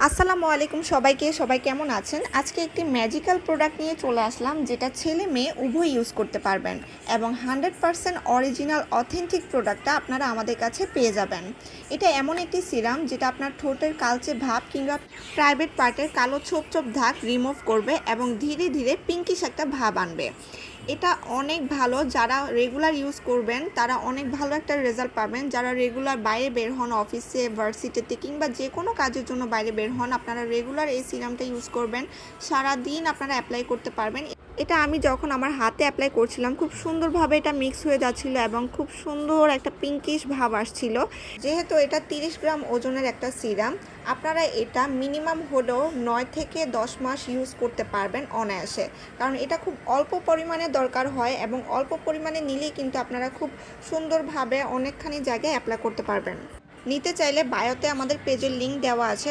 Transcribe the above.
আসসালামু আলাইকুম সবাইকে। সবাই কেমন আছেন? আজকে একটি ম্যাজিক্যাল প্রোডাক্ট নিয়ে চলে আসলাম, যেটা ছেলে মেয়ে উভয় ইউজ করতে পারবেন এবং 100% অরিজিনাল অথেন্টিক প্রোডাক্টটা আপনারা আমাদের কাছে পেয়ে যাবেন। এটা এমন একটি সিরাম যেটা আপনার ঠোঁটের কালচে ভাব কিংবা প্রাইভেট পার্টের কালো ছোপ ছোপ দাগ রিমুভ করবে এবং ধীরে ধীরে পিঙ্কিশ একটা ভাব আনবে। এটা অনেক ভালো, যারা রেগুলার ইউজ করবেন তারা অনেক ভালো একটা রেজাল্ট পাবেন। যারা রেগুলার বাইরে বের হন, অফিসে, ভার্সিটিতে কিংবা যে কোনো কাজের জন্য বাইরে বের হন, আপনারা রেগুলার এই সিরামটা ইউজ করবেন, সারাদিন আপনারা অ্যাপ্লাই করতে পারবেন। এটা আমি যখন আমার হাতে অ্যাপ্লাই করছিলাম খুব সুন্দরভাবে এটা মিক্স হয়ে যাচ্ছিল এবং খুব সুন্দর একটা পিঙ্কিশ ভাব আসছিল। যেহেতু এটা 30 গ্রাম ওজনের একটা সিরাম, আপনারা এটা মিনিমাম হলেও 9 থেকে 10 মাস ইউজ করতে পারবেন অনায়াসে, কারণ এটা খুব অল্প পরিমাণে দরকার হয় এবং অল্প পরিমাণে নিলেই কিন্তু আপনারা খুব সুন্দরভাবে অনেকখানি জায়গায় অ্যাপ্লাই করতে পারবেন। নিতে চাইলে বায়োতে আমাদের পেজের লিঙ্ক দেওয়া আছে।